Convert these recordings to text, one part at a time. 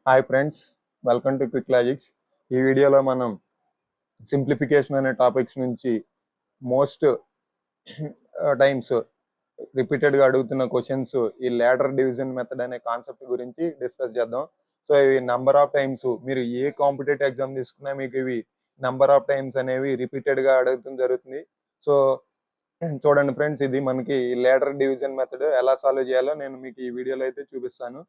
Hi friends, welcome to quick logics. ఈ వీడియోలో మనం సింప్లిఫికేషన్ అనే టాపిక్స్ నుంచి మోస్ట్ టైమ్స్ రిపీటెడ్గా అడుగుతున్న క్వశ్చన్స్ ఈ లేడర్ డివిజన్ మెథడ్ అనే కాన్సెప్ట్ గురించి డిస్కస్ చేద్దాం. సో ఇవి నంబర్ ఆఫ్ టైమ్స్ మీరు ఏ కాంపిటేటివ్ ఎగ్జామ్ తీసుకున్నా మీకు ఇవి నంబర్ ఆఫ్ టైమ్స్ అనేవి రిపీటెడ్గా అడగడం జరుగుతుంది. సో చూడండి ఫ్రెండ్స్, ఇది మనకి లేడర్ డివిజన్ మెథడ్ ఎలా సాల్వ్ చేయాలో నేను మీకు ఈ వీడియోలో అయితే చూపిస్తాను.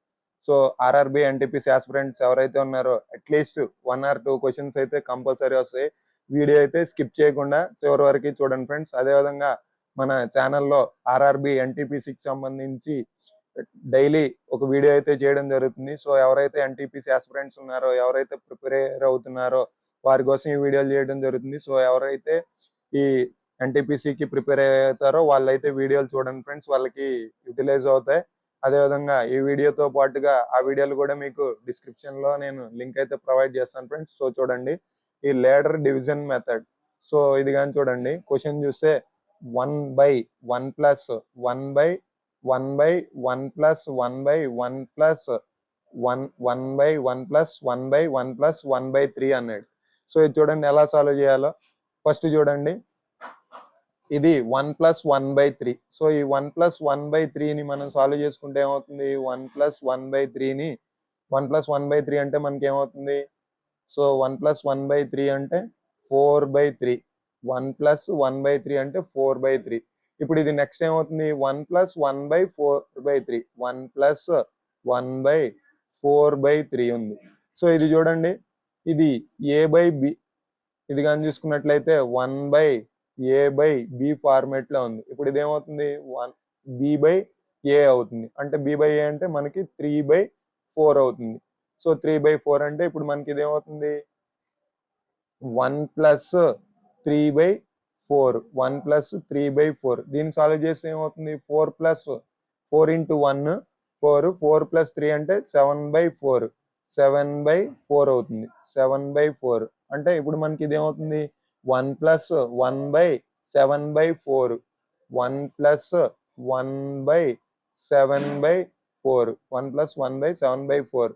సో ఆర్ఆర్బి ఎన్టీపీసీ ఆస్పిరెంట్స్ ఎవరైతే ఉన్నారో అట్లీస్ట్ 1 or 2 క్వశ్చన్స్ అయితే కంపల్సరీ వస్తాయి. వీడియో అయితే స్కిప్ చేయకుండా చివరి వరకు చూడండి ఫ్రెండ్స్. అదేవిధంగా మన ఛానల్లో ఆర్ఆర్బి ఎన్టీపీసీకి సంబంధించి డైలీ ఒక వీడియో అయితే చేయడం జరుగుతుంది. సో ఎవరైతే ఎన్టీపీసీ ఆస్పిరెంట్స్ ఉన్నారో, ఎవరైతే ప్రిపేర్ అవుతున్నారో వారి కోసం ఈ వీడియోలు చేయడం జరుగుతుంది. సో ఎవరైతే ఈ ఎన్టీపీసీకి ప్రిపేర్ అవుతారో వాళ్ళైతే వీడియోలు చూడండి ఫ్రెండ్స్, వాళ్ళకి యూటిలైజ్ అవుతాయి. అదేవిధంగా ఈ వీడియోతో పాటుగా ఆ వీడియోలు కూడా మీకు డిస్క్రిప్షన్లో నేను లింక్ అయితే ప్రొవైడ్ చేస్తాను ఫ్రెండ్స్. సో చూడండి ఈ లేడర్ డివిజన్ మెథడ్. సో ఇది కానీ చూడండి, క్వశ్చన్ చూస్తే 1/1 plus 1/1 plus 1/1 plus 1/1 plus 1/1 plus 1/3 అన్నాడు. సో ఇది చూడండి ఎలా సాల్వ్ చేయాలో. ఫస్ట్ చూడండి, ఇది 1 ప్లస్ 1/3. సో ఈ 1 ప్లస్ 1/3ని మనం సాల్వ్ చేసుకుంటే ఏమవుతుంది? 1 ప్లస్ 1/3ని 1 ప్లస్ 1/3 అంటే మనకి ఏమవుతుంది? సో 1 ప్లస్ 1/3 అంటే 4/3. 1 ప్లస్ 1/3 అంటే 4/3. ఇప్పుడు ఇది నెక్స్ట్ ఏమవుతుంది? 1 ప్లస్ 1/4/3. 1 ప్లస్ 1/4/3 ఉంది. సో ఇది చూడండి, ఇది ఏ బై బి. ఇది కానీ చూసుకున్నట్లయితే 1/a/b ఫార్మేట్ లో ఉంది. ఇప్పుడు ఇదేమవుతుంది? 1b/a అవుతుంది. అంటే b/a అంటే మనకి 3/4 అవుతుంది. సో 3/4 అంటే ఇప్పుడు మనకి ఇదేమవుతుంది? 1 ప్లస్ 3/4. 1 ప్లస్ 3/4. దీన్ని సాల్వ్ చేస్తే ఏమవుతుంది? 4 ప్లస్ 4 ఇంటూ 1 4. 4 ప్లస్ 3 అంటే 7/4. 7/4 అవుతుంది. 7/4 అంటే ఇప్పుడు మనకి ఇదేమవుతుంది? 1 ప్లస్ 1/7/4. 1 ప్లస్ 1/7/4. 1 ప్లస్ 1/7/4.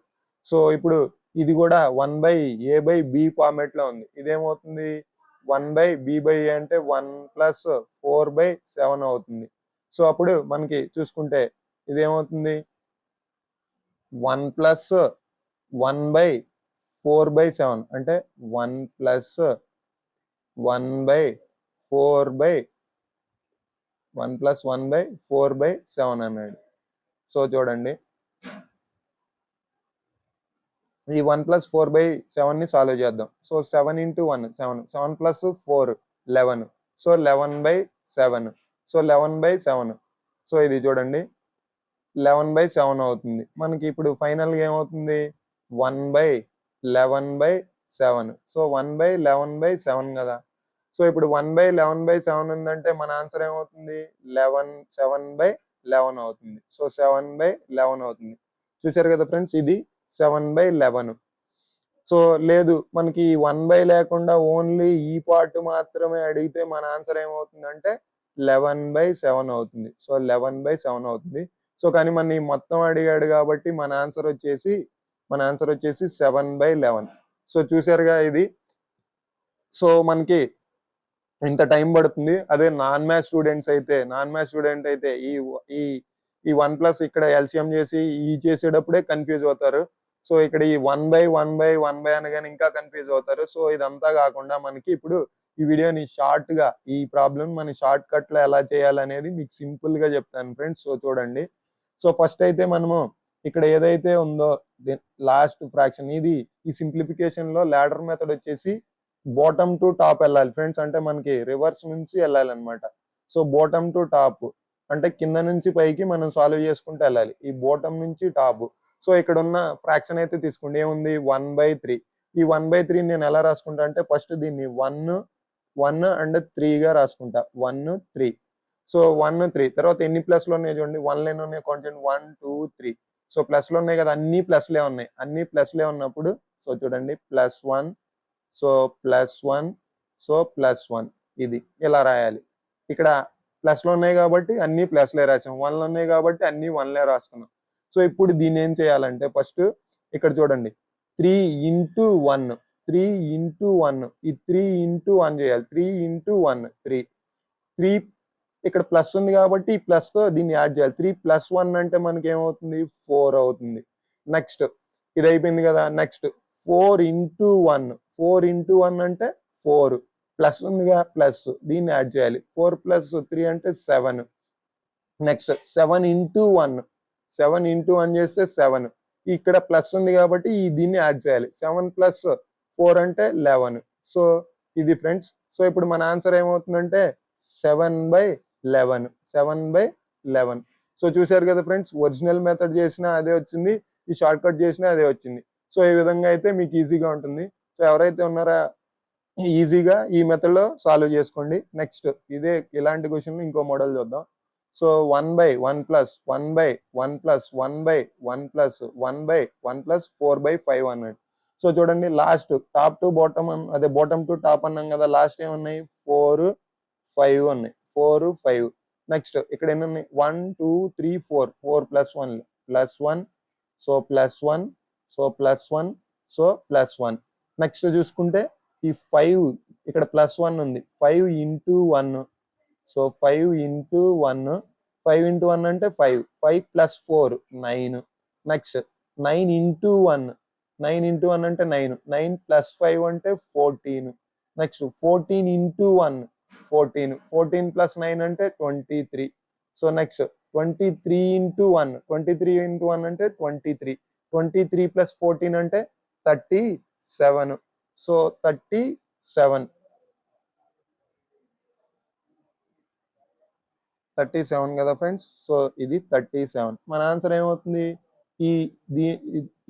సో ఇప్పుడు ఇది కూడా 1/a/b ఫార్మేట్ లో ఉంది. ఇదేమవుతుంది? 1/b/a అంటే 1 ప్లస్ 4/7 అవుతుంది. సో అప్పుడు మనకి చూసుకుంటే ఇదేమవుతుంది? 1 ప్లస్ 1/4/7 అంటే 1 ప్లస్ 1/4/7 అన్నాడు. సో చూడండి, ఈ 1 ప్లస్ 4/7ని సాల్వ్ చేద్దాం. So 7 into 1 7. 7 plus 4 11. So 11/7. So 11/7. So ఇది చూడండి 11/7 అవుతుంది. మనకి ఇప్పుడు ఫైనల్గా ఏమవుతుంది? 1/11/7. సో 1/11/7 కదా. సో ఇప్పుడు 1/11/7 ఉందంటే మన ఆన్సర్ ఏమవుతుంది? 7/11 అవుతుంది. సో 7/11 అవుతుంది. చూసారు కదా ఫ్రెండ్స్, ఇది 7/11. సో లేదు, మనకి 1 లేకుండా ఓన్లీ ఈ పార్ట్ మాత్రమే అడిగితే మన ఆన్సర్ ఏమవుతుందంటే 11/7 అవుతుంది. సో 11/7 అవుతుంది. సో కానీ మన ఈ మొత్తం అడిగాడు కాబట్టి మన ఆన్సర్ వచ్చేసి 7/11. సో చూసారుగా ఇది. సో మనకి ఇంత టైం పడుతుంది. అదే నాన్ మ్యాథ్స్ స్టూడెంట్ అయితే ఈ ఈ ఈ 1 ప్లస్ ఇక్కడ ఎల్సిఎం చేసి ఈ చేసేటప్పుడే కన్ఫ్యూజ్ అవుతారు. సో ఇక్కడ ఈ 1/1/1 అనగానే ఇంకా కన్ఫ్యూజ్ అవుతారు. సో ఇదంతా కాకుండా మనకి ఇప్పుడు ఈ వీడియోని షార్ట్ గా, ఈ ప్రాబ్లం మన షార్ట్ కట్ లో ఎలా చేయాలనేది మీకు సింపుల్ గా చెప్తాను ఫ్రెండ్స్. సో చూడండి. సో ఫస్ట్ అయితే మనము ఇక్కడ ఏదైతే ఉందో లాస్ట్ ఫ్రాక్షన్, ఇది ఈ సింప్లిఫికేషన్ లో లాడర్ మెథడ్ వచ్చేసి బాటమ్ టు టాప్ వెళ్ళాలి ఫ్రెండ్స్. అంటే మనకి రివర్స్ నుంచి వెళ్ళాలి అనమాట. సో బాటమ్ టు టాప్ అంటే కింద నుంచి పైకి మనం సాల్వ్ చేసుకుంటూ వెళ్ళాలి, ఈ బాటమ్ నుంచి టాప్. సో ఇక్కడ ఉన్న ఫ్రాక్షన్ అయితే తీసుకోండి, ఏముంది? 1/3. ఈ 1/3 నేను ఎలా రాసుకుంటా అంటే ఫస్ట్ దీన్ని 1 అండ్ 3 గా రాసుకుంటా. 1 3. సో 1 3 తర్వాత ఎన్ని ప్లస్లు ఉన్నాయి చూడండి, 1 ఎన్ని ఉన్నాయి కొంచెం 1 2 3. సో ప్లస్లు ఉన్నాయి కదా, అన్ని ప్లస్లే ఉన్నాయి. అన్ని ప్లస్లే ఉన్నప్పుడు సో చూడండి +1. సో +1. సో +1. ఇది ఇలా రాయాలి. ఇక్కడ ప్లస్లు ఉన్నాయి కాబట్టి అన్ని ప్లస్లే రాసాం, 1లు ఉన్నాయి కాబట్టి అన్ని 1లే రాసుకున్నాం. సో ఇప్పుడు దీన్ని ఏం చేయాలంటే ఫస్ట్ ఇక్కడ చూడండి 3 ఇంటూ 1, 3 ఇంటూ 1, ఈ 3 ఇంటూ 1 చేయాలి. 3 ఇంటూ 1 3 ఇక్కడ ప్లస్ ఉంది కాబట్టి ఈ ప్లస్తో దీన్ని యాడ్ చేయాలి. 3 + 1 అంటే మనకి ఏమవుతుంది 4 అవుతుంది. నెక్స్ట్ ఇది అయిపోయింది కదా. నెక్స్ట్ 4 ఇంటూ 1, 4 ఇంటూ 1 అంటే 4 ప్లస్ ఉందిగా ప్లస్ దీన్ని యాడ్ చేయాలి. 4 + 3 అంటే 7. నెక్స్ట్ 7 ఇంటూ 1, 7 ఇంటూ 1 చేస్తే 7. ఇక్కడ ప్లస్ ఉంది కాబట్టి దీన్ని యాడ్ చేయాలి. 7 + 4 అంటే 11. సో ఇది ఫ్రెండ్స్. సో ఇప్పుడు మన ఆన్సర్ ఏమవుతుందంటే 7/11, 7/11. సో చూశారు కదా ఫ్రెండ్స్, ఒరిజినల్ మెథడ్ చేసినా అదే వచ్చింది, ఈ షార్ట్ కట్ చేసినా అదే వచ్చింది. సో ఈ విధంగా అయితే మీకు ఈజీగా ఉంటుంది. సో ఎవరైతే ఉన్నారో ఈజీగా ఈ మెథడ్లో సాల్వ్ చేసుకోండి. నెక్స్ట్ ఇలాంటి క్వశ్చన్ ఇంకో మోడల్ చూద్దాం. సో 1/1 + 1/1 + 1/1 + 1/1 + 4/5 అన్నాడు. సో చూడండి లాస్ట్ టాప్ టు బాటమ్, అదే బాటమ్ టు టాప్ అన్నాం కదా. లాస్ట్ ఏమున్నాయి 4, 5 ఉన్నాయి. 4, 5. నెక్స్ట్ ఇక్కడ ఎన్ని ఉన్నాయి 1, 2, 3, 4. 4 + 1 +1, సో +1, సో +1, సో +1. నెక్స్ట్ చూసుకుంటే ఈ 5 ఇక్కడ +1 ఉంది. 5 ఇంటూ 1, సో 5 ఇంటూ 1, 5 ఇంటూ 1 అంటే 5, 5 + 4 9. నెక్స్ట్ 9 ఇంటూ 1, 9 ఇంటూ 1 అంటే 9, 9 + 5 అంటే 14. నెక్స్ట్ 14 ఇంటూ 1, 14, 14 + 9 అంటే 23. సో నెక్స్ట్ 23 ఇంటూ 1, 23 ఇంటూ 1 అంటే 23, 23 + 14 అంటే 37. సో 37 కదా ఫ్రెండ్స్. సో ఇది 37. మన ఆన్సర్ ఏమవుతుంది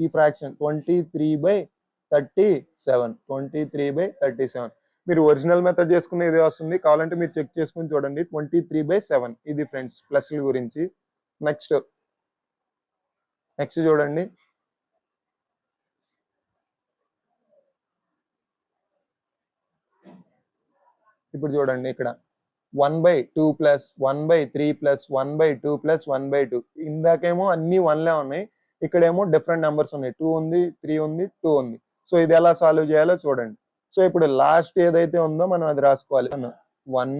ఈ ఫ్రాక్షన్ 23/37, 23/37. మీరు ఒరిజినల్ మెథడ్ చేసుకునే ఇదే వస్తుంది. కావాలంటే మీరు చెక్ చేసుకుని చూడండి. 23/7 ఇది ఫ్రెండ్స్ ప్లస్ల గురించి. నెక్స్ట్ చూడండి. ఇప్పుడు చూడండి ఇక్కడ 1/2 + 1/3 + 1/2 + 1/2. ఇందాకేమో అన్ని 1లే ఉన్నాయి, ఇక్కడేమో డిఫరెంట్ నెంబర్స్ ఉన్నాయి. 2 ఉంది, 3 ఉంది, 2 ఉంది. సో ఇది ఎలా సాల్వ్ చేయాలో చూడండి. సో ఇప్పుడు లాస్ట్ ఏదైతే ఉందో మనం అది రాసుకోవాలి. 1,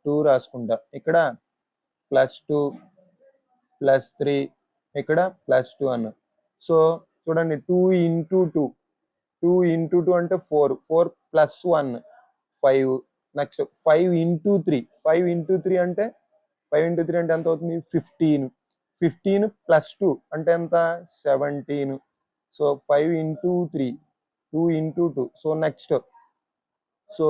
2 రాసుకుంటా. ఇక్కడ +2 +3, ఇక్కడ +2 అన్న. సో చూడండి 2 ఇంటూ 2, 2 ఇంటూ 2 అంటే 4, 4 + 1 5. నెక్స్ట్ 5 ఇంటూ 3, 5 ఇంటూ 3 అంటే 5 ఇంటూ 3 అంటే ఎంత అవుతుంది 15, 15 + 2 అంటే ఎంత 17. So 5 into 3, 2 into 2. So next so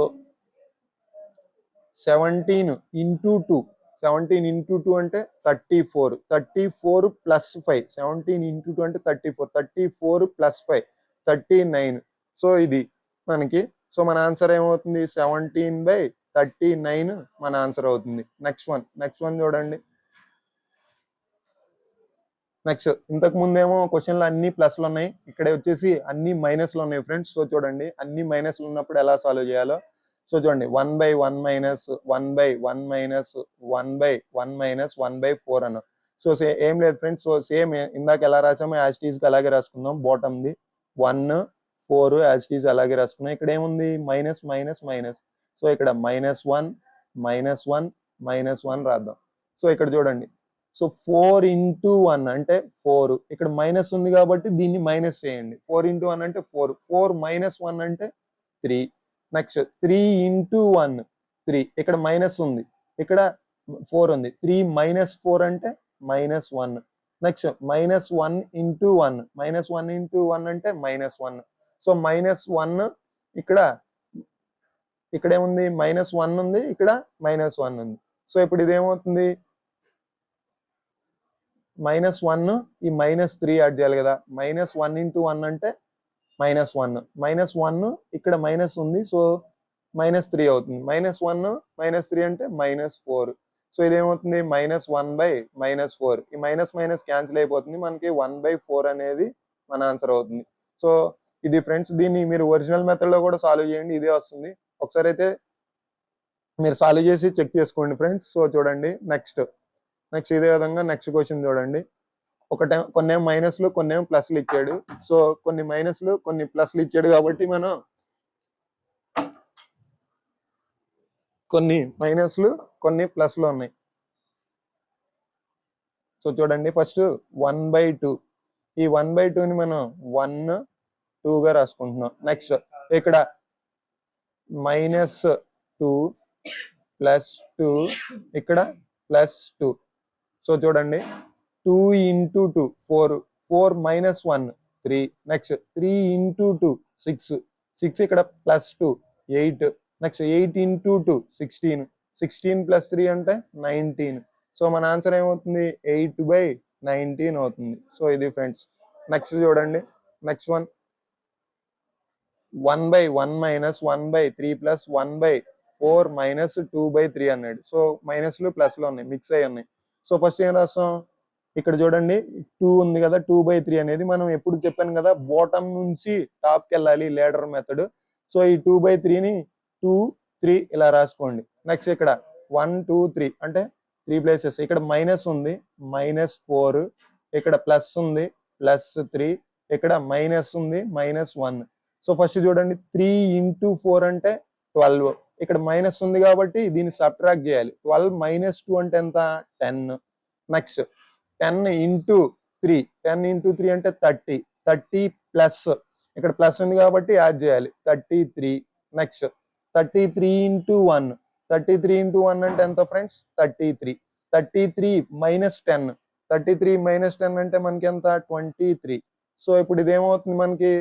17 into 2, 17 into 2 అంటే 34, 34 + 5, 17 ఇంటూ 2 అంటే 34, 34 + 5 39. సో ఇది మనకి. సో మన ఆన్సర్ ఏమవుతుంది 17/39 మన ఆన్సర్ అవుతుంది. నెక్స్ట్ వన్ చూడండి. నెక్స్ట్ ఇంతకు ముందేమో క్వశ్చన్లు అన్ని ప్లస్లు ఉన్నాయి, ఇక్కడ వచ్చేసి అన్ని మైనస్లు ఉన్నాయి ఫ్రెండ్స్. సో చూడండి అన్ని మైనస్లు ఉన్నప్పుడు ఎలా సాల్వ్ చేయాలో. సో చూడండి 1/1 మైనస్ 1/1 మైనస్ 1/1 మైనస్ 1/4 అన్న. సో ఏం లేదు ఫ్రెండ్స్. సో సేమ్ ఇందాక ఎలా రాసామో యాజ్ ఇట్ ఈస్గా అలాగే రాసుకుందాం. బాటమ్ది 1, 4 యాజ్ ఇట్ ఈజ్ అలాగే రాసుకున్నాం. ఇక్కడ ఏముంది మైనస్ మైనస్ మైనస్. సో ఇక్కడ -1 -1 -1 రాద్దాం. సో ఇక్కడ చూడండి. సో 4 ఇంటూ 1 అంటే 4, ఇక్కడ మైనస్ ఉంది కాబట్టి దీన్ని మైనస్ చేయండి. 4 ఇంటూ 1 అంటే 4, 4 - 1 అంటే 3. నెక్స్ట్ 3 ఇంటూ 1 3, ఇక్కడ మైనస్ ఉంది, ఇక్కడ 4 ఉంది. 3 - 4 అంటే -1. నెక్స్ట్ -1 ఇంటూ 1, -1 ఇంటూ 1 అంటే -1. సో -1 ఇక్కడ ఏముంది -1 ఉంది, ఇక్కడ -1 ఉంది. సో ఇప్పుడు ఇదేమవుతుంది -1 ఈ -3 యాడ్ చేయాలి కదా. -1 ఇంటూ 1 అంటే -1, -1 ఇక్కడ మైనస్ ఉంది, సో -3 అవుతుంది. -1 -3 అంటే -4. సో ఇదేమవుతుంది -1/-4. ఈ మైనస్ మైనస్ క్యాన్సిల్ అయిపోతుంది, మనకి 1/4 అనేది మన ఆన్సర్ అవుతుంది. సో ఇది ఫ్రెండ్స్. దీన్ని మీరు ఒరిజినల్ మెథడ్లో కూడా సాల్వ్ చేయండి, ఇదే వస్తుంది. ఒకసారి అయితే మీరు సాల్వ్ చేసి చెక్ చేసుకోండి ఫ్రెండ్స్. సో చూడండి నెక్స్ట్ ఇదే విధంగా నెక్స్ట్ క్వశ్చన్ చూడండి. కొన్ని మైనస్లు కొన్ని ప్లస్లు ఇచ్చాడు. సో కొన్ని మైనస్లు కొన్ని ప్లస్లు ఇచ్చాడు కాబట్టి మనం కొన్ని మైనస్లు కొన్ని ప్లస్లు ఉన్నాయి. సో చూడండి, ఫస్ట్ 1/2. ఈ 1/2ని మనం 1 2గా రాసుకుంటున్నాం. నెక్స్ట్ ఇక్కడ -2 +2 ఇక్కడ +2. సో చూడండి, 2 × 2 4 4 - 1 3. నెక్స్ట్ 3 × 2 6 6 ఇక్కడ +2 8. నెక్స్ట్ 8 × 2 16 16 + 3 అంటే 19. సో మన ఆన్సర్ ఏమవుతుంది? 8/19 అవుతుంది. సో ఇది ఫ్రెండ్స్. నెక్స్ట్ చూడండి, నెక్స్ట్ వన్ 1/1 - 1/3 + 1/4 - 2/3 అన్నాడు. సో మైనస్లు ప్లస్లు ఉన్నాయి, మిక్స్ అయ్యి ఉన్నాయి. సో ఫస్ట్ ఏం రాస్తాం? ఇక్కడ చూడండి 2 ఉంది కదా, 2/3 అనేది మనం ఎప్పుడు చెప్పాను కదా, బాటమ్ నుంచి టాప్కి వెళ్ళాలి, లేడర్ మెథడ్. సో ఈ 2/3ని 2 3 ఇలా రాసుకోండి. నెక్స్ట్ ఇక్కడ 1 2 3 అంటే 3 ప్లేసెస్. ఇక్కడ మైనస్ ఉంది, -4. ఇక్కడ ప్లస్ ఉంది, +3. ఇక్కడ మైనస్ ఉంది, -1. సో ఫస్ట్ చూడండి, 3 × 4 అంటే 12. ఇక్కడ మైనస్ ఉంది కాబట్టి దీన్ని సబ్ట్రాక్ట్ చేయాలి. 12 - 2 అంటే ఎంత? 10. నెక్స్ట్ 10 × 3 10 × 3 అంటే 30. 30 ప్లస్ ఇక్కడ ప్లస్ ఉంది కాబట్టి యాడ్ చేయాలి, 33. నెక్స్ట్ 33 × 1 33 × 1 అంటే ఎంత ఫ్రెండ్స్? 33. 33 - 10 33 - 10 అంటే మనకి ఎంత? 23. సో ఇప్పుడు ఇదేమవుతుంది మనకి?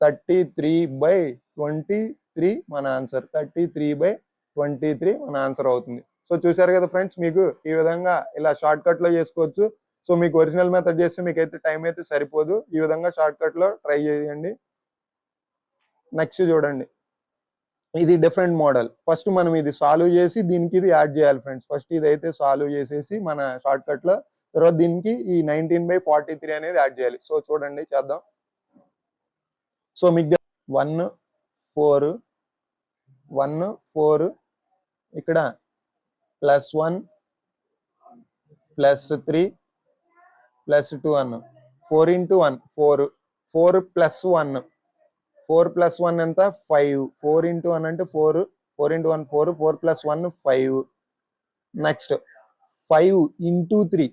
33/23 మన ఆన్సర్. 33/23 మన ఆన్సర్ అవుతుంది. సో చూసారు కదా ఫ్రెండ్స్, మీకు ఈ విధంగా ఇలా షార్ట్ కట్ లో చేసుకోవచ్చు. సో మీకు ఒరిజినల్ మెథడ్ చేస్తే మీకైతే టైం అయితే సరిపోదు. ఈ విధంగా షార్ట్ కట్ లో ట్రై చేయండి. నెక్స్ట్ చూడండి, ఇది డిఫరెంట్ మోడల్. ఫస్ట్ మనం ఇది సాల్వ్ చేసి దీనికి ఇది యాడ్ చేయాలి ఫ్రెండ్స్. ఫస్ట్ ఇది అయితే సాల్వ్ చేసేసి మన షార్ట్ కట్ లో, తర్వాత దీనికి ఈ 19/43 అనేది యాడ్ చేయాలి. సో చూడండి, చేద్దాం. సో మీకు 1 4 1 4 ఇక్కడ +1 +3 +2 అన్న 4 × 1 4 4 + 1 4 + 1 ఎంత? 5. 4 × 1 అంటే 4 4 × 1 4 4 + 1 5. నెక్స్ట్ 5 × 3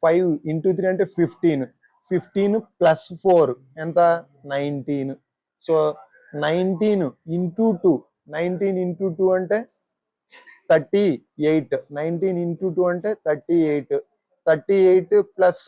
5 × 3 అంటే 15. 15 + 4 ఎంత? 19. సో 19 × 2 19 × 2 అంటే 38. 19 × 2 అంటే 38. 38 ప్లస్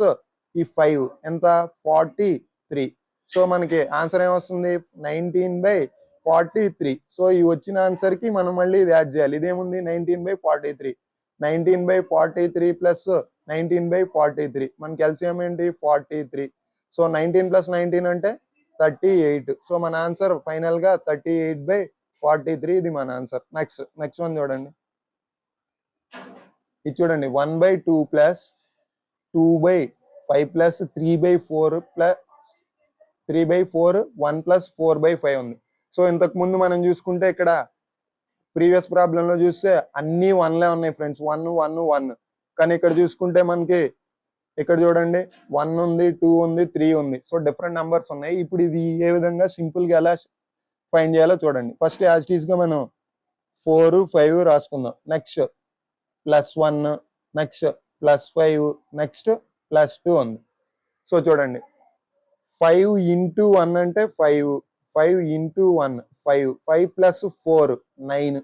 ఈ 5 ఎంత? 43. సో మనకి ఆన్సర్ ఏమొస్తుంది? 19/43. సో ఈ వచ్చిన ఆన్సర్ కి మనం మళ్ళీ ఇది యాడ్ చేయాలి. ఇదేముంది? 19/43. 19/43 ప్లస్ 19/43 మనకి ఎల్సిఎం ఏంటి? 43. సో 19 + 19 అంటే 38. సో మన ఆన్సర్ ఫైనల్ గా 38/43. ఇది మన ఆన్సర్. నెక్స్ట్ వన్ చూడండి, ఇది చూడండి 1/2 + 2/5 + 3/4 + 3/4 1 + 4/5 ఉంది. సో ఇంతకు ముందు మనం చూసుకుంటే ఇక్కడ ప్రీవియస్ ప్రాబ్లం లో చూస్తే అన్ని 1లే ఉన్నాయి ఫ్రెండ్స్, 1 1 1. కానీ ఇక్కడ చూసుకుంటే మనకి ఇక్కడ చూడండి 1 ఉంది, 2 ఉంది, 3 ఉంది. సో డిఫరెంట్ నంబర్స్ ఉన్నాయి. ఇప్పుడు ఇది ఏ విధంగా సింపుల్ గా ఎలా ఫైండ్ చేయాలో చూడండి. ఫస్ట్ యాజ్ ఇట్ ఈస్ గా మనం 4 5 రాసుకుందాం. నెక్స్ట్ +1, నెక్స్ట్ +5, నెక్స్ట్ +2 ఉంది. సో చూడండి, 5 × 1 అంటే 5 5 × 1 5 5 + 4 9.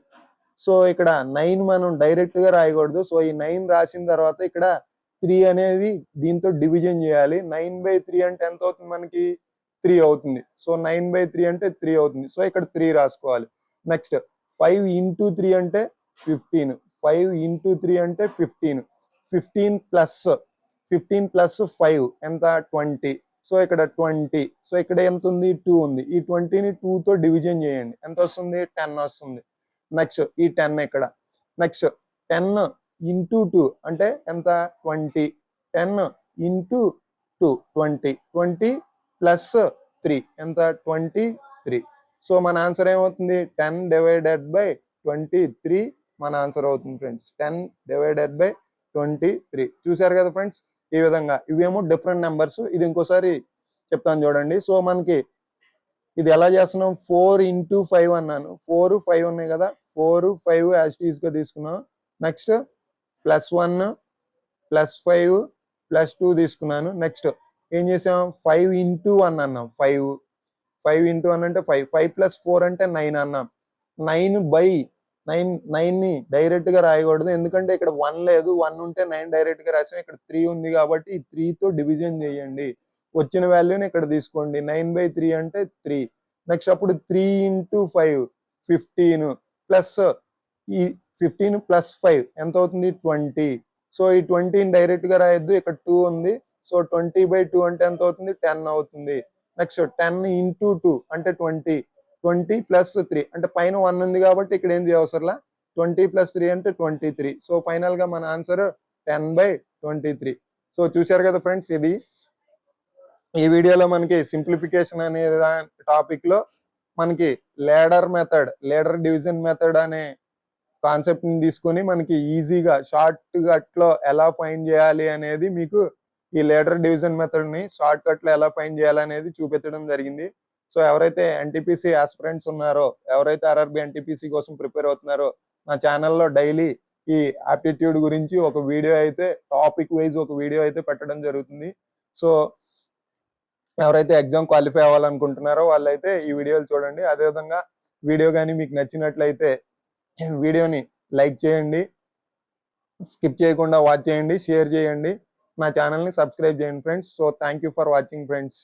సో ఇక్కడ 9 మనం డైరెక్ట్ గా రాయకూడదు. సో ఈ 9 రాసిన తర్వాత ఇక్కడ 3 అనేది దీంతో డివిజన్ చేయాలి. 9/3 అంటే ఎంత అవుతుంది మనకి? 3 అవుతుంది. సో 9/3 అంటే 3 అవుతుంది. సో ఇక్కడ 3 రాసుకోవాలి. నెక్స్ట్ 5 × 3 అంటే 15. 5 × 3 అంటే 15. 15 + 5 ఎంత? 20. సో ఇక్కడ 20. సో ఇక్కడ ఎంత ఉంది? 2 ఉంది. ఈ 20ని 2తో డివిజన్ చేయండి. ఎంత వస్తుంది? 10 వస్తుంది. నెక్స్ట్ ఈ 10 ఇక్కడ. నెక్స్ట్ 10 × 2 అంటే ఎంత? 20. 10 × 2 20. 20 + 3 ఎంత? 23. సో మన ఆన్సర్ ఏమవుతుంది? 10/23 మన ఆన్సర్ అవుతుంది ఫ్రెండ్స్. 10/23. చూసారు కదా ఫ్రెండ్స్. ఈ విధంగా ఇవేమో డిఫరెంట్ నెంబర్స్. ఇది ఇంకోసారి చెప్తాను చూడండి. సో మనకి ఇది ఎలా చేస్తున్నాం, 4 into 5 అన్నాను, 4 5 ఉన్నాయి కదా, 4 5 యాజ్ టీజ్ గా తీసుకున్నాం. నెక్స్ట్ +1 +5 +2 తీసుకున్నాను. నెక్స్ట్ ఏం చేసాం, 5 into 1 అన్నాం. 5 అంటే 5 + 4 అంటే 9 అన్నాం. 9/9 ని డైరెక్ట్ గా రాయకూడదు, ఎందుకంటే ఇక్కడ 1 లేదు. 1 ఉంటే 9 డైరెక్ట్ గా రాసాం. ఇక్కడ 3 ఉంది కాబట్టి ఈ 3 తో డివిజన్ చేయండి. వచ్చిన వాల్యూని ఇక్కడ తీసుకోండి. 9/3 అంటే 3. నెక్స్ట్ అప్పుడు 3 into 5 15 ప్లస్ ఈ 15 + 5 ఎంత అవుతుంది, 20. సో ఈ 20ని డైరెక్ట్ గా రాయొద్దు, ఇక్కడ 2 ఉంది. సో 20/2 అంటే ఎంత అవుతుంది, 10 అవుతుంది. నెక్స్ట్ 10 into 2 అంటే 20. 20 + 3 అంటే పైన 1 ఉంది కాబట్టి ఇక్కడ ఏం చేయవసరంలా, 20 + 3 అంటే 23. సో ఫైనల్ గా మన ఆన్సర్ 10/23. సో చూశారు కదా ఫ్రెండ్స్, ఇది ఈ వీడియోలో మనకి సింప్లిఫికేషన్ అనే టాపిక్ లో మనకి లేడర్ డివిజన్ మెథడ్ అనే కాన్సెప్ట్ ని తీసుకొని మనకి ఈజీగా షార్ట్ కట్ లో ఎలా ఫైండ్ చేయాలి అనేది, మీకు ఈ లేడర్ డివిజన్ మెథడ్ ని షార్ట్ కట్ లో ఎలా ఫైండ్ చేయాలి అనేది చూపించడం జరిగింది. సో ఎవరైతే ఎన్టీపీసీ ఆస్పిరెంట్స్ ఉన్నారో, ఎవరైతే ఆర్ఆర్బి ఎన్టీపీసీ కోసం ప్రిపేర్ అవుతున్నారో, నా ఛానల్లో డైలీ ఈ ఆప్టిట్యూడ్ గురించి ఒక వీడియో అయితే, టాపిక్ వైజ్ ఒక వీడియో అయితే పెట్టడం జరుగుతుంది. సో ఎవరైతే ఎగ్జామ్ క్వాలిఫై అవ్వాలనుకుంటున్నారో వాళ్ళైతే ఈ వీడియోలు చూడండి. అదేవిధంగా వీడియో కానీ మీకు నచ్చినట్లయితే వీడియోని లైక్ చేయండి, స్కిప్ చేయకుండా వాచ్ చేయండి, షేర్ చేయండి, నా ఛానల్ని సబ్స్క్రైబ్ చేయండి friends. So thank you for watching friends.